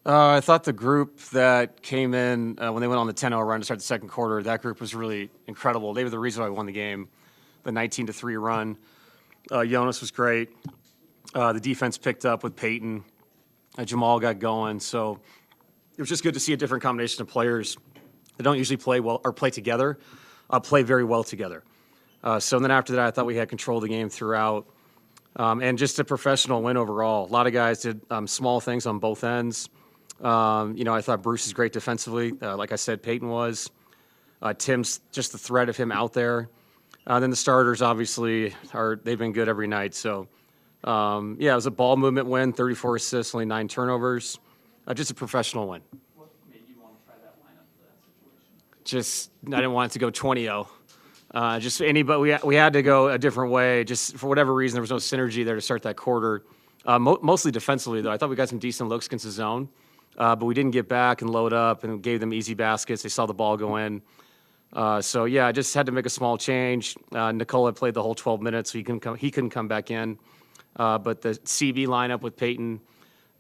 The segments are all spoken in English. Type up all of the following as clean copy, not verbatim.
I thought the group that came in when they went on the 10-0 run to start the second quarter, that group was really incredible. They were the reason why we won the game, the 19-3 run. Jonas was great. The defense picked up with Peyton. Jamal got going. So it was just good to see a different combination of players that don't usually play well or play together, play very well together. So then after that, I thought we had control of the game throughout. And just a professional win overall. A lot of guys did small things on both ends. I thought Bruce is great defensively. Like I said, Peyton was. Tim's just the threat of him out there. Then the starters, obviously, they've been good every night. So, it was a ball movement win, 34 assists, only 9 turnovers. Just a professional win. What made you want to try that lineup for that situation? Just, I didn't want it to go 20-0. We had to go a different way. Just for whatever reason, there was no synergy there to start that quarter. Mostly defensively, though. I thought we got some decent looks against the zone. But we didn't get back and load up and gave them easy baskets. They saw the ball go in. I just had to make a small change. Nikola played the whole 12 minutes, so he couldn't come back in. But the CB lineup with Peyton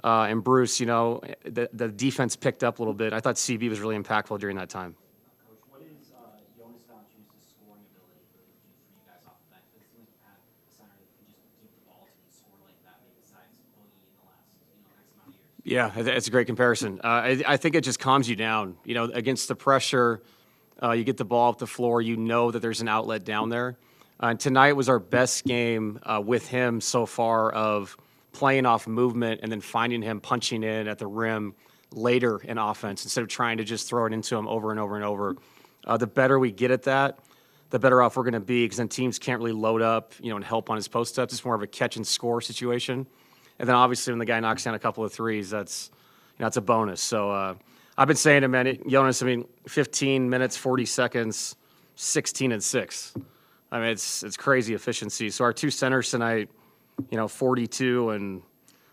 and Bruce, the defense picked up a little bit. I thought CB was really impactful during that time. Coach, what is Jonas Valančiūnas' scoring ability for you guys off the bench? It seems to have a center that can just keep the ball to score like that, maybe besides Boogie in the last X amount of years. Yeah, it's a great comparison. I think it just calms you down. Against the pressure, you get the ball off the floor. You know that there's an outlet down there. Tonight was our best game with him so far of playing off movement and then finding him punching in at the rim later in offense instead of trying to just throw it into him over and over and over. The better we get at that, the better off we're going to be because then teams can't really load up, and help on his post-ups. It's more of a catch-and-score situation. And then obviously when the guy knocks down a couple of threes, that's a bonus. So I've been saying to him, man, Jonas, 15 minutes, 40 seconds, 16 and 6. It's crazy efficiency. So our two centers tonight, 42 and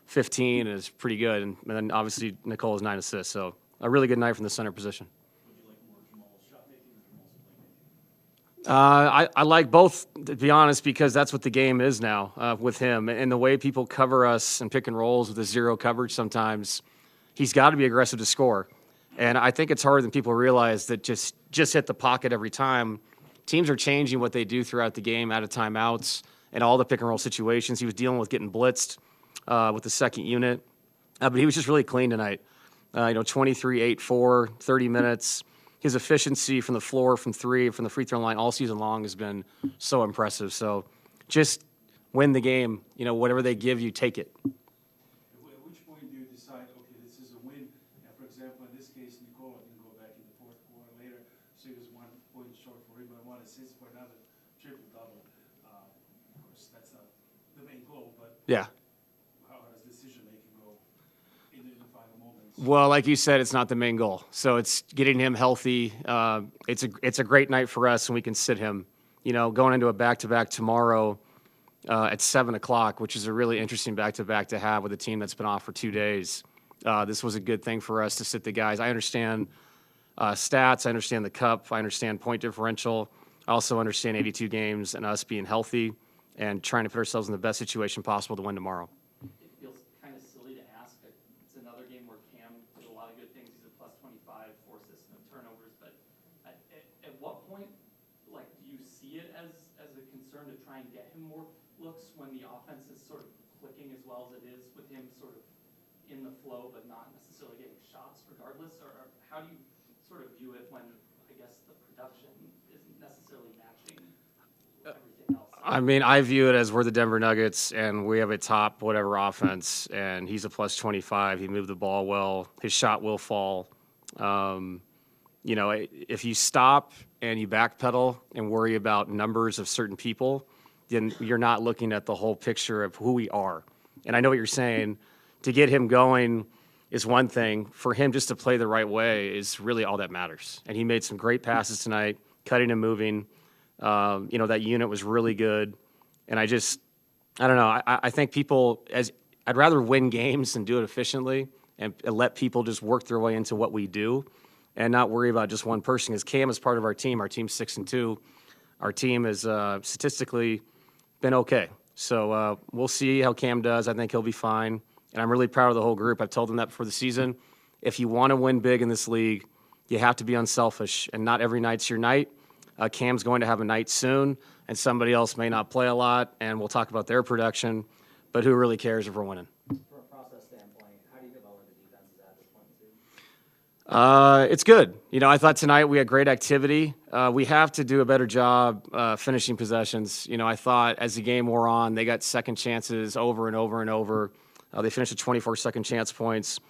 15 is pretty good. And then obviously Nicola's 9 assists. So a really good night from the center position. Would you like more Jamal's shot making or Jamal's playmaking? I like both, to be honest, because that's what the game is now with him. And the way people cover us and pick and rolls with the zero coverage sometimes, he's got to be aggressive to score. And I think it's harder than people realize that just hit the pocket every time. Teams are changing what they do throughout the game, out of timeouts, and all the pick and roll situations. He was dealing with getting blitzed with the second unit. But he was just really clean tonight. 23, 8, 4, 30 minutes. His efficiency from the floor, from three, from the free throw line all season long has been so impressive. So just win the game. Whatever they give you, take it. At which point do you decide, okay, this is a win? And for example, in this case, Nikola can go back in the fourth quarter later. So he was 1 point short for rebound, 1 assist for another triple-double. Of course, that's not the main goal, but Yeah. how does decision-making go in the final moments? Well, like you said, it's not the main goal. So it's getting him healthy. It's a great night for us, and we can sit him. Going into a back-to-back tomorrow at 7 o'clock, which is a really interesting back-to-back to have with a team that's been off for 2 days. This was a good thing for us to sit the guys. I understand stats. I understand the cup. I understand point differential. I also understand 82 games and us being healthy and trying to put ourselves in the best situation possible to win tomorrow. It feels kind of silly to ask, but it's another game where Cam did a lot of good things. He's a plus 25, 4 assists, no turnovers. But at what point, do you see it as a concern to try and get him more looks when the offense is sort of clicking as well as it is with him sort of in the flow but not necessarily getting shots regardless? Or how do you sort of view it when, I guess, the production isn't necessarily matching everything else? I view it as we're the Denver Nuggets, and we have a top whatever offense, and he's a plus 25. He moved the ball well. His shot will fall. If you stop and you backpedal and worry about numbers of certain people, then you're not looking at the whole picture of who we are. And I know what you're saying. To get him going is one thing. For him just to play the right way is really all that matters. And he made some great passes tonight, cutting and moving. That unit was really good. And I don't know. I think I'd rather win games than do it efficiently and let people just work their way into what we do and not worry about just one person. Because Cam is part of our team. Our team's 6-2. Our team has statistically been okay. So we'll see how Cam does. I think he'll be fine. And I'm really proud of the whole group. I've told them that before the season. if you want to win big in this league, you have to be unselfish, and not every night's your night. Cam's going to have a night soon, and somebody else may not play a lot, and we'll talk about their production, but who really cares if we're winning? From a process standpoint, how do you feel about where the defense is at this point in the season? It's good. You know, I thought tonight we had great activity. We have to do a better job finishing possessions. You know, I thought as the game wore on, they got second chances over and over and over. They finished with 24 second chance points.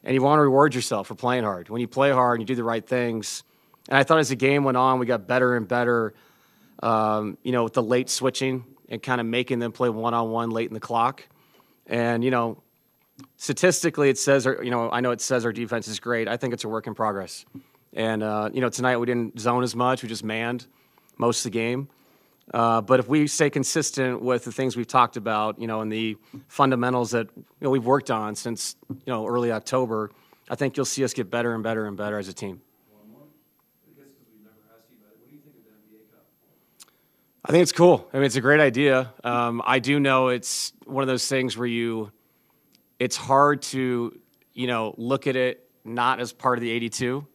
And you want to reward yourself for playing hard. When you play hard and you do the right things. And I thought as the game went on, we got better and better, you know, with the late switching and kind of making them play one-on-one late in the clock. And, you know, statistically it says, you know, I know it says our defense is great. I think it's a work in progress. And, you know, tonight we didn't zone as much. We just manned most of the game. But if we stay consistent with the things we've talked about, you know, and the fundamentals that, you know, we've worked on since, you know, early October, I think you'll see us get better and better and better as a team. One more. I guess because we've never asked you about it. What do you think of the NBA Cup? I think it's cool. I mean, it's a great idea. I do know it's one of those things where it's hard to, you know, look at it not as part of the 82,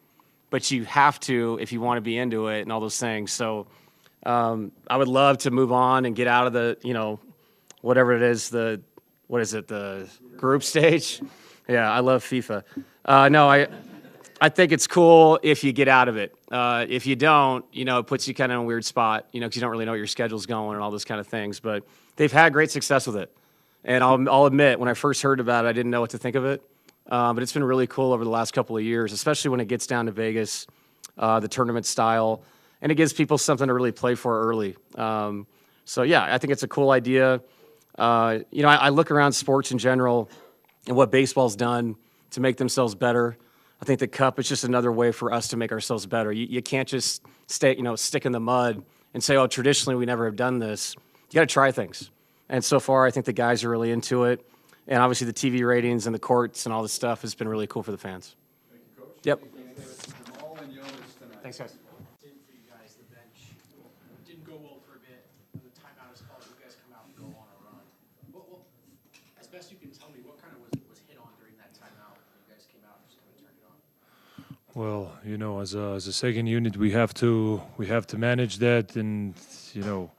but you have to if you want to be into it and all those things. So I would love to move on and get out of the, you know, whatever it is, the group stage? Yeah, I love FIFA. No, I think it's cool if you get out of it. If you don't, you know, it puts you kind of in a weird spot, you know, because you don't really know where your schedule's going and all those kind of things. But they've had great success with it. And I'll admit, when I first heard about it, I didn't know what to think of it. But it's been really cool over the last couple of years, especially when it gets down to Vegas, the tournament style. And it gives people something to really play for early. So, yeah, I think it's a cool idea. You know, I look around sports in general and what baseball's done to make themselves better. I think the Cup is just another way for us to make ourselves better. You can't just stick in the mud and say, oh, traditionally we never have done this. You got to try things. And so far, I think the guys are really into it. And obviously the TV ratings and the courts and all this stuff has been really cool for the fans. Thank you, Coach. Yep. Jamal and Jonas tonight. Thanks, guys. For you guys, the bench didn't go well for a bit. When the timeout is called, you guys come out and go on a run. Well, as best you can tell me, what kind of was hit on during that timeout when you guys came out and just kind of turned it on? Well, you know, as a second unit, we have to manage that and, you know,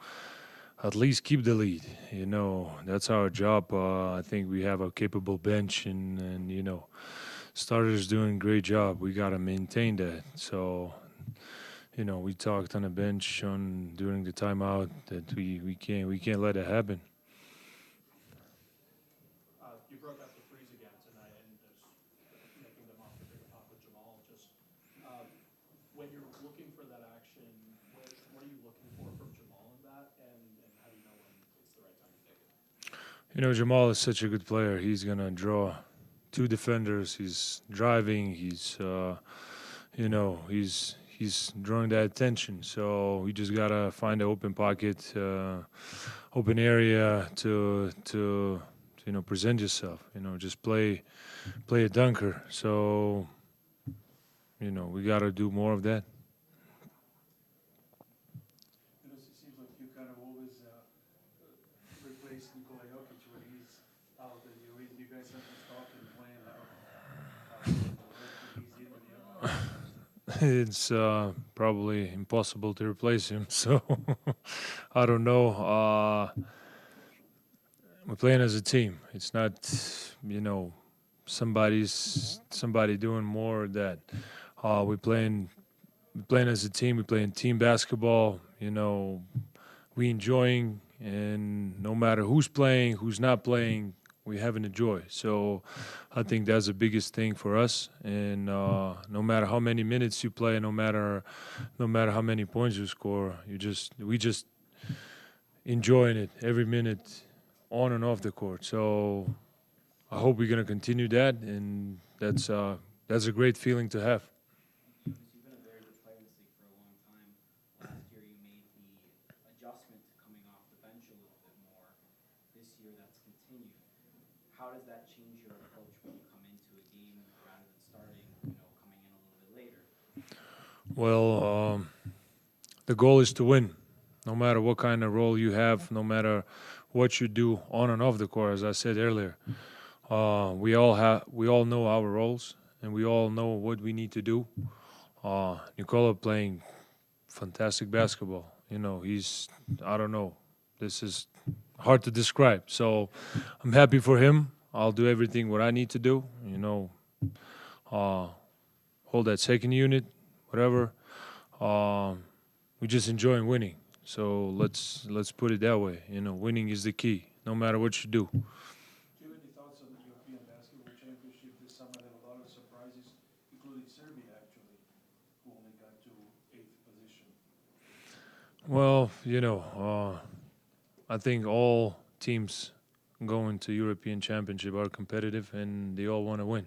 at least keep the lead. You know, that's our job. I think we have a capable bench and you know, starters doing a great job. We got to maintain that. So, you know, we talked on the bench during the timeout that we can't let it happen. You broke out the threes again tonight and just making them off the big top with Jamal. Just when you're looking for that action, what are you looking for from Jamal in that, and how do you know when it's the right time to take it? You know, Jamal is such a good player. He's gonna draw two defenders. He's driving. He's, you know, he's drawing that attention. So we just gotta find an open pocket, open area to you know, present yourself. You know, just play a dunker. So, you know, we gotta do more of that. You know, it seems like you kind of always replace Nikola Jokic when he's out there. You guys sometimes talking, playing how he's in when you're out. It's probably impossible to replace him. So I don't know. We're playing as a team. It's not, you know, somebody doing more of that. We're playing as a team. We're playing team basketball. You know, we enjoying, and no matter who's playing, who's not playing, we having a joy. So I think that's the biggest thing for us. And no matter how many minutes you play, no matter how many points you score, we just enjoying it every minute, on and off the court. So I hope we're gonna continue that, and that's a great feeling to have. You've been a very good player in this league for a long time. Last year you made the adjustment to coming off the bench a little bit more. This year that's continued. How does that change your approach when you come into a game rather than starting, you know, coming in a little bit later? Well, the goal is to win. No matter what kind of role you have, no matter what you do on and off the court, as I said earlier, we all know our roles, and we all know what we need to do. Nikola playing fantastic basketball. You know, I don't know, this is hard to describe. So I'm happy for him. I'll do everything what I need to do, you know, hold that second unit, whatever. We just enjoying winning. So let's put it that way. You know, winning is the key, no matter what you do. Do you have any thoughts on the European Basketball Championship this summer? There were a lot of surprises, including Serbia, actually, who only got to 8th position. Well, you know, I think all teams going to European Championship are competitive and they all want to win.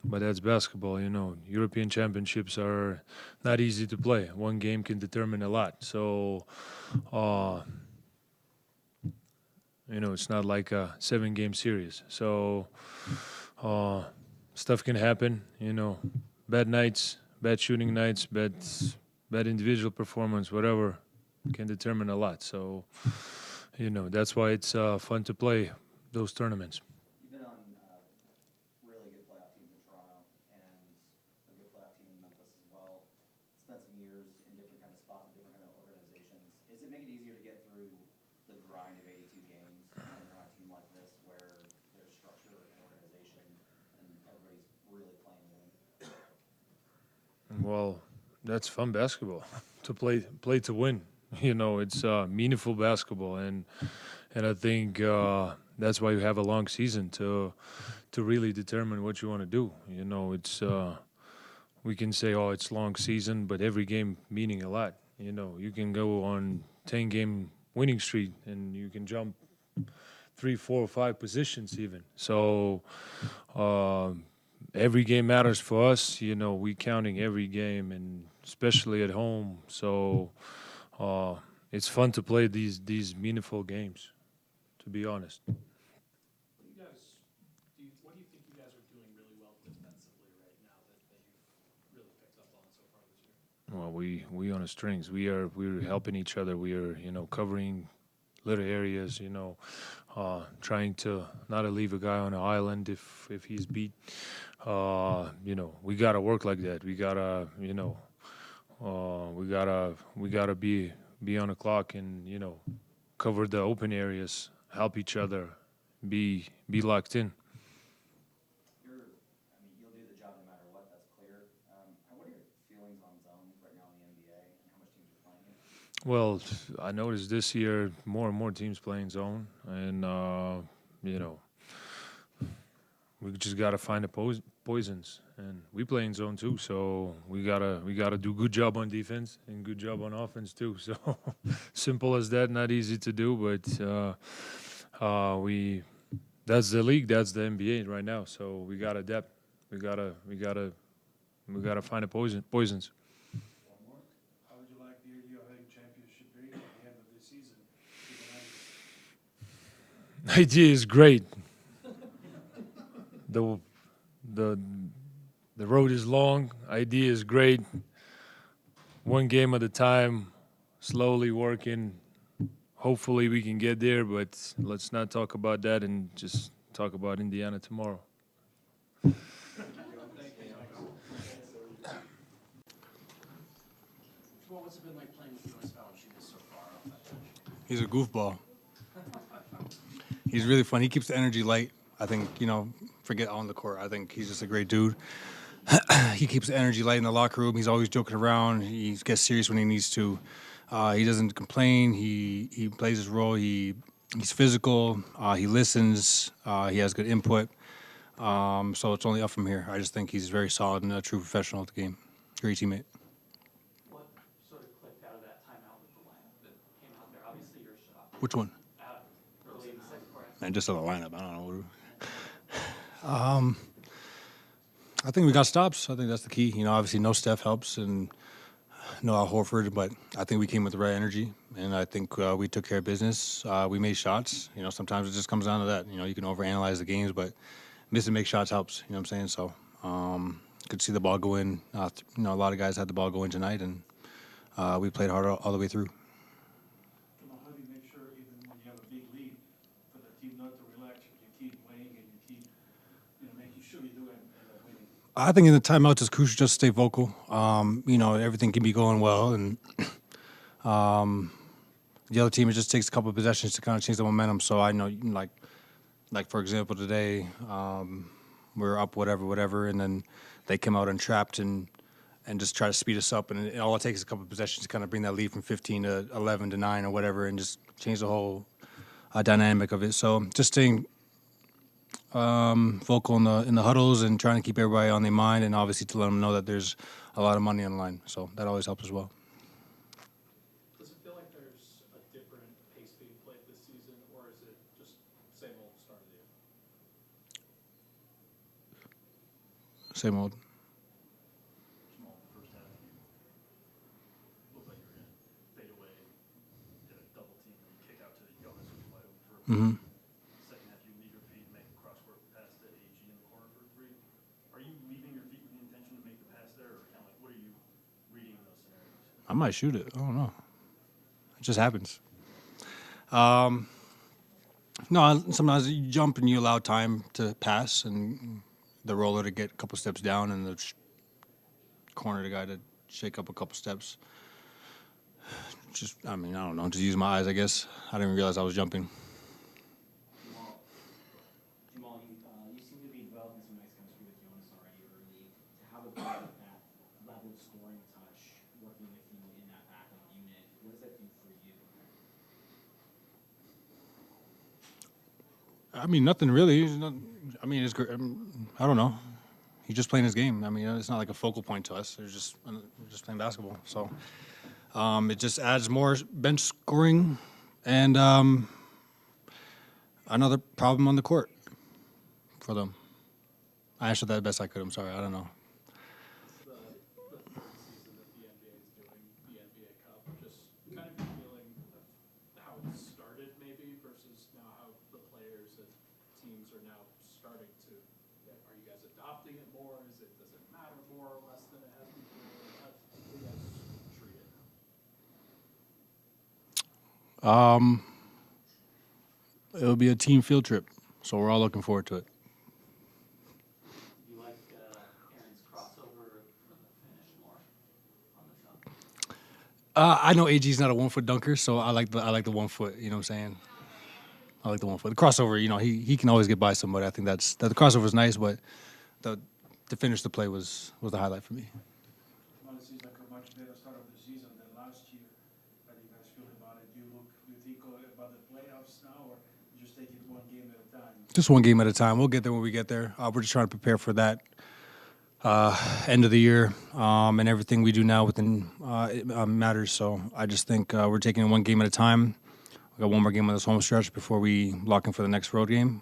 But that's basketball, you know. European Championships are not easy to play. One game can determine a lot. So, you know, it's not like a 7-game series. So, stuff can happen, you know. Bad nights, bad shooting nights, bad individual performance, whatever, can determine a lot. So, you know, that's why it's fun to play those tournaments. You've been on really good playoff teams in Toronto and a good playoff team in Memphis as well. Spent some years in different kind of spots and different kind of organizations. Does it make it easier to get through the grind of 82 games when you're on a team like this where there's structure and organization and everybody's really playing to win? Well, that's fun basketball to play to win. You know, it's meaningful basketball, and I think that's why you have a long season to really determine what you want to do. You know, it's we can say, oh, it's long season, but every game meaning a lot. You know, you can go on 10-game winning streak, and you can jump 3, 4, 5 positions even. So every game matters for us. You know, we counting every game, and especially at home. So. It's fun to play these meaningful games, to be honest. What do you think you guys are doing really well defensively right now that you've really picked up on so far this year? Well, we on the strings. We're helping each other. We are, you know, covering little areas. You know, trying to not leave a guy on an island if he's beat. You know, we gotta work like that. We gotta, you know. We gotta be on the clock and, you know, cover the open areas, help each other, be locked in. You'll do the job no matter what. That's clear. What are your feelings on zone right now in the NBA and how much teams are playing it? Well, I noticed this year more and more teams playing zone, and you know, we just gotta find the poisons, and we play in zone too. So we gotta do good job on defense and good job on offense too. So simple as that, not easy to do, but that's the league, that's the NBA right now. So we gotta adapt. We gotta find the poisons. One more. How would you like the idea of having championship game at the end of the season? The idea is great. The road is long. Idea is great. One game at a time, slowly working. Hopefully we can get there, but let's not talk about that and just talk about Indiana tomorrow. What's it been like playing with Jonas Valančiūnas so far off that bench? He's a goofball. He's really fun. He keeps the energy light. I think, you know, forget on the court. I think he's just a great dude. He keeps the energy light in the locker room. He's always joking around. He gets serious when he needs to. He doesn't complain. He plays his role. He's physical. He listens. He has good input. So it's only up from here. I just think he's very solid and a true professional at the game. Great teammate. What sort of clicked out of that timeout with the lineup that came out there? Obviously, your shot Which one? early in the second quarter. And just on the lineup. I don't know. I think we got stops. I think that's the key. You know, obviously no Steph helps and no Al Horford, but I think we came with the right energy, and I think we took care of business. We made shots. You know, sometimes it just comes down to that. You know, you can overanalyze the games, but missing make shots helps. You know what I'm saying? So could see the ball go in. You know, a lot of guys had the ball go in tonight, and we played hard all the way through. How do you make sure, even when you have a big lead, for the team not to relax, you keep playing and you keep, you know, making sure you do winning? I think in the timeouts it's crucial just to stay vocal. Everything can be going well, and the other team, it just takes a couple of possessions to kind of change the momentum. So I know, like for example, today we're up whatever, and then they come out and trapped and just try to speed us up, and all it takes is a couple of possessions to kind of bring that lead from 15 to 11 to 9 or whatever, and just change the whole dynamic of it. So just staying vocal in the huddles and trying to keep everybody on their mind, and obviously to let them know that there's a lot of money on the line. So that always helps as well. Does it feel like there's a different pace being played this season, or is it just same old start of the year? Same old. Small first half, you looked like you were going to fade away, get a double team, and kick out to Jonas, who's wide open for a Mm-hmm. second half. You leave your feet, make a cross-court pass to AG in the corner for a three. Are you leaving your feet with the intention to make the pass there, or kind of like what are you reading in those scenarios? I might shoot it. I don't know. It just happens. No, sometimes you jump and you allow time to pass and the roller to get a couple steps down and the corner the guy to shake up a couple steps. I don't know. Just use my eyes, I guess. I didn't realize I was jumping. Jamal, you seem to be developing some nice chemistry with Jonas already early. To have a player with that level of scoring touch working with you in that backup unit, what does that do for you? Nothing really. It's great. I don't know. He's just playing his game. It's not like a focal point to us. We're just playing basketball. So it just adds more bench scoring and another problem on the court for them. I answered that best I could. I'm sorry. I don't know. The third season that the NBA is doing the NBA Cup, just kind of your feeling of how it started maybe versus now how the players and teams are now starting to. Are you guys adopting it more? Does it matter more or less than it has before? How do you guys treat it now? It'll be a team field trip, so we're all looking forward to it. You like Aaron's crossover finish more on the jump? I know AG's not a 1 foot dunker, so I like the 1 foot. You know what I'm saying? I like the 1 foot. The crossover, he can always get by somebody. I think the crossover is nice, but to finish the play was the highlight for me. Well, it seems like a much better start of the season than last year. How do you guys feel about it? Do you think about the playoffs now, or you just take it one game at a time? Just one game at a time. We'll get there when we get there. We're just trying to prepare for that end of the year, and everything we do now within matters. So I just think we're taking it one game at a time. We got one more game on this home stretch before we lock in for the next road game.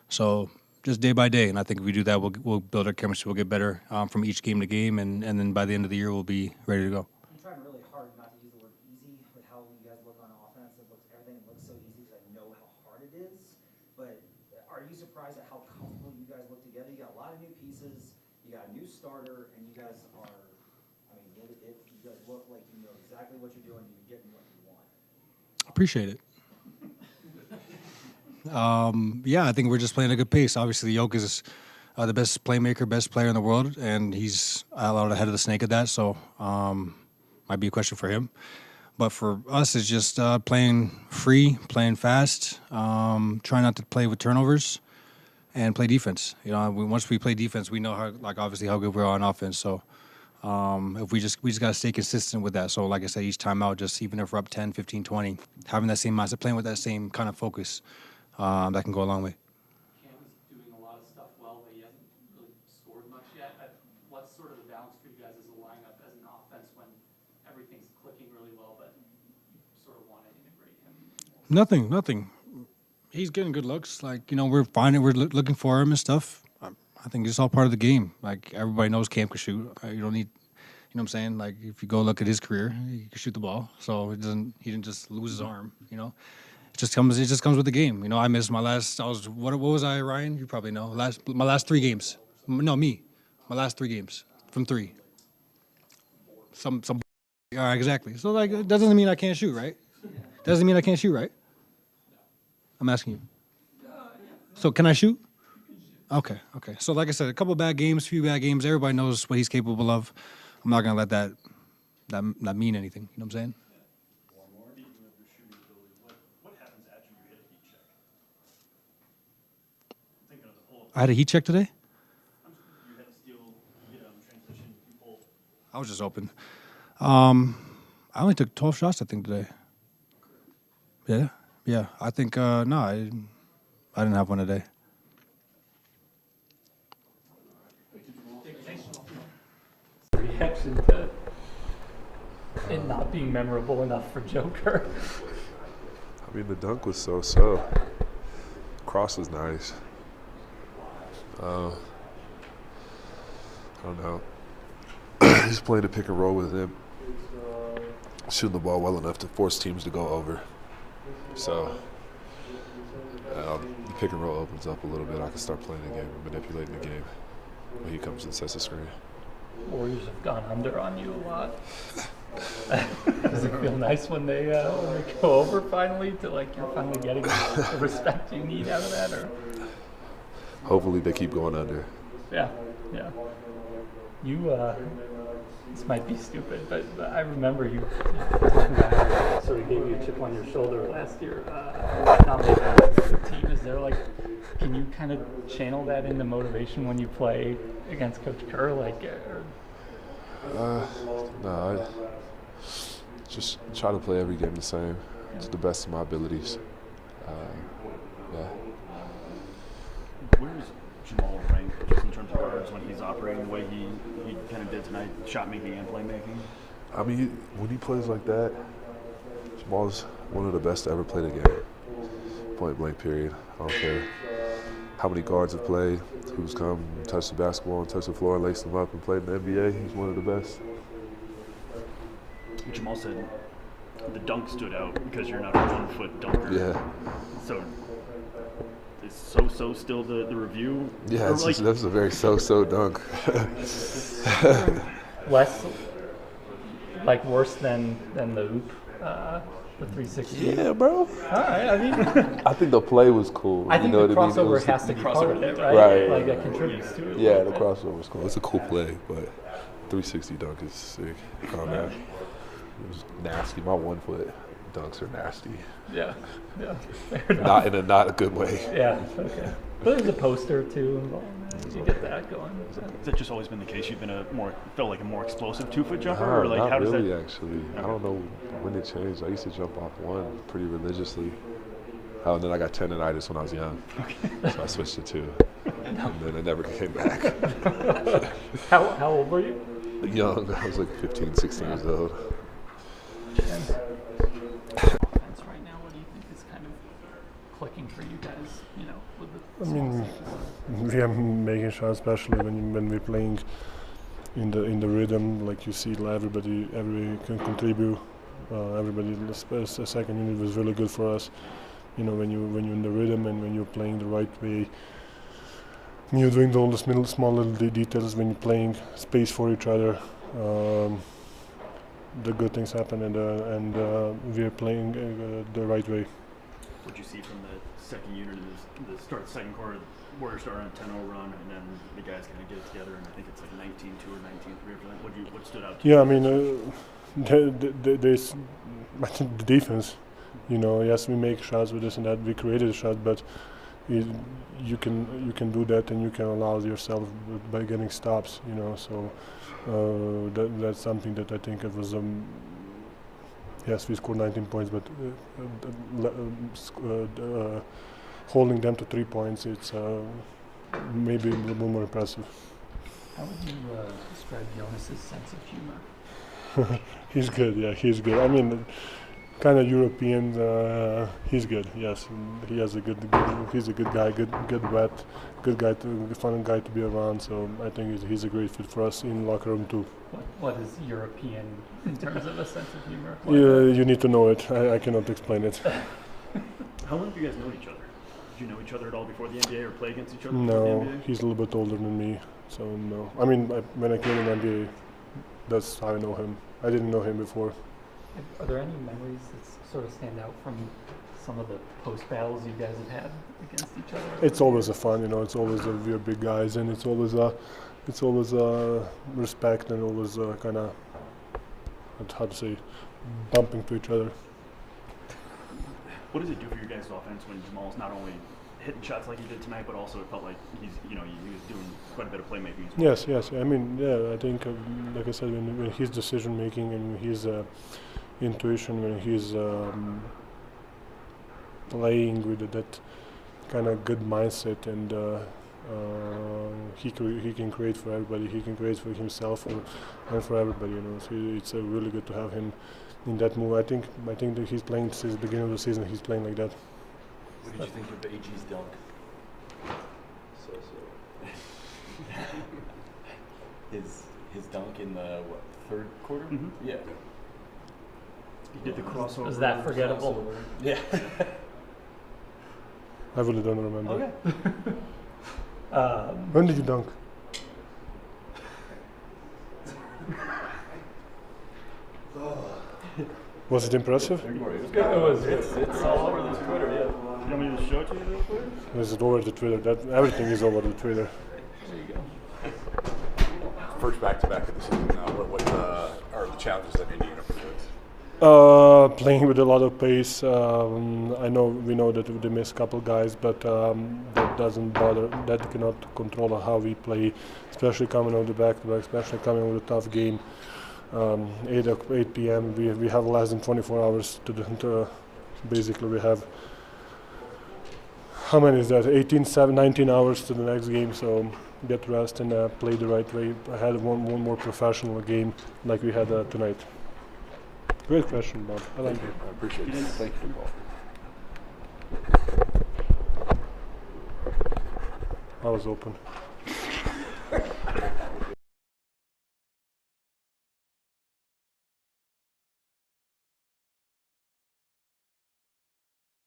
So just day by day, and I think if we do that, we'll build our chemistry. We'll get better from each game to game, and then by the end of the year, we'll be ready to go. I'm trying really hard not to use the word easy with how you guys look on offense. Everything looks so easy because I know how hard it is. But are you surprised at how comfortable you guys look together? You got a lot of new pieces. You got a new starter, and you guys are. You guys look like you know exactly what you're doing. You're getting what you want. Appreciate it. I think we're just playing a good pace. Obviously, Yoke is the best playmaker, best player in the world, and he's a lot ahead of the snake at that. So, might be a question for him. But for us, it's just playing free, playing fast, trying not to play with turnovers, and play defense. Once we play defense, we know how good we are on offense. So, if we just got to stay consistent with that. So, like I said, each time out, just even if we're up 10, 15, 20, having that same mindset, playing with that same kind of focus, that can go a long way. Cam is doing a lot of stuff well, but he hasn't really scored much yet. What's sort of the balance for you guys as a lineup, as an offense, when everything's clicking really well, but you sort of want to integrate him more? Nothing. He's getting good looks. We're finding, we're looking for him and stuff. I think it's all part of the game. Everybody knows Cam can shoot. You don't need, what I'm saying? If you go look at his career, he can shoot the ball. So he didn't just lose his arm, It just comes with the game. I missed my last. What was I, Ryan? You probably know. My last 3 games. No, me. My last 3 games from 3. Some. Yeah, exactly. So that doesn't mean I can't shoot, right? Doesn't mean I can't shoot, right? I'm asking you. So can I shoot? Okay. So like I said, a couple bad games, few bad games. Everybody knows what he's capable of. I'm not gonna let that not mean anything. You know what I'm saying? One more. Speaking of your shooting ability, what happens after you hit a heat check? I'm thinking of the pull-up. I had a heat check today. You had to steal, you get transition, you pull. I was just open. I only took 12 shots, I think, today. Yeah. I think no, I didn't have one today. Reaction to it not being memorable enough for Joker. I mean, the dunk was so. Cross was nice. I don't know. Just playing the pick and roll with him, shooting the ball well enough to force teams to go over. So the pick and roll opens up a little bit. I can start playing the game and manipulating the game when he comes and sets the screen. Warriors have gone under on you a lot. Does it feel nice when they go over finally to like you're finally getting the respect you need out of that? Or Hopefully they keep going under. yeah. You this might be stupid, but I remember you talking about sort of gave you a chip on your shoulder last year. Not making the team. Is there like, can you kind of channel that into motivation when you play against Coach Kerr? Like, No, I just try to play every game the same to the best of my abilities. Yeah. Where's Jamal rank just in terms of guards when he's operating the way he kind of did tonight, shot making and playmaking? I mean, when he plays like that, Jamal's one of the best to ever play the game. Point blank, period. I don't care how many guards have played, who's come, touched the basketball, and touched the floor, and laced them up, and played in the NBA. He's one of the best. Jamal said the dunk stood out because you're not a 1 foot dunker. Yeah. So is so still the review? Yeah, Or like, that's a very so dunk. less, like worse than the hoop, the 360. Yeah, bro. All right, I mean, I think the play was cool. I think you know the what I mean? It crossover was has to be part of it, right? Right. Like that contributes to it. Yeah, the crossover was cool. It's a cool play, but 360 dunk is sick. I don't know. It was nasty. My 1 foot dunks are nasty. Yeah. Fair enough. Not a good way. Yeah. Okay. But there's a poster too involved. You get that going. has that just always been the case? You've been felt like a more explosive 2 foot jumper, No, or like not how does really, that? actually. I don't know when it changed. I used to jump off 1 pretty religiously. And then I got tendonitis when I was young, so I switched to 2, and then I never came back. How old were you? Young, I was like 15, 16 years old. Offense right now, what do you think is kind of clicking for you guys? You know, with the I mean, we are making shots, especially when we're playing in the rhythm. Like you see, everybody can contribute. Everybody, the second unit was really good for us. You know, when you're in the rhythm and when you're playing the right way, when you're doing all the small little details, when you're playing space for each other, the good things happen, and we're playing the right way. What you see from the second unit in the start of the second quarter, Warriors start on a 10-0 run, and then the guys kind of get it together, and I think it's like 19-2 or 19-3 after that. What stood out to you? Yeah, I mean, there's I think the defense. You know, yes, we make shots with this and that. We created a shot, but you can do that, and you can allow yourself by getting stops. You know, so that's something that I think it was. Yes, we scored 19 points, but holding them to 3 points, it's maybe a little bit more impressive. How would you describe Jonas's sense of humor? He's good. Yeah, he's good. I mean, kind of European. He's good. Yes, he has he's a good guy. Good vet. Good guy. Fun guy to be around. So I think he's a great fit for us in locker room too. What is European in terms of a sense of humor? Yeah, you need to know it. I cannot explain it. How long have you guys known each other? Did you know each other at all before the NBA or play against each other before No, the NBA? he's a little bit older than me. So no. I mean, when I came in the NBA, that's how I know him. I didn't know him before. Are there any memories that sort of stand out from some of the post battles you guys have had against each other? It's always a fun, it's always we're big guys, and it's always respect, and always kind of, how to say, bumping to each other. What does it do for your guys' offense when Jamal's not only hitting shots like he did tonight, but also it felt like he was doing quite a bit of playmaking as well? Yes. I mean, I think, like I said, when his decision making and his intuition, when he's playing with that kind of good mindset, and he can create for everybody. He can create for himself and for everybody. So it's really good to have him in that move. I think that he's playing since the beginning of the season. He's playing like that. What did you think of AG's dunk? His dunk in the third quarter? Mm-hmm. Yeah. He did the crossover. Was that forgettable? Yeah. I really don't remember. Okay. When did you dunk? Was it impressive? It was. It's all over the Twitter. Yeah. You want me to show it to you real quick? Is it over the Twitter? Everything is over the Twitter. There you go. First back-to-back of the season now. What are the challenges that you need to pursue? Playing with a lot of pace. We know that they miss a couple guys, but that doesn't bother. That cannot control how we play, especially coming on the back-to-back, especially coming with a tough game. 8 p.m. We have less than 24 hours to basically we have, how many is that? 19 hours to the next game. So get rest and play the right way. I had one more professional game like we had tonight. Great question, Bob. I like it. I appreciate it. Thank you, Paul. I was open.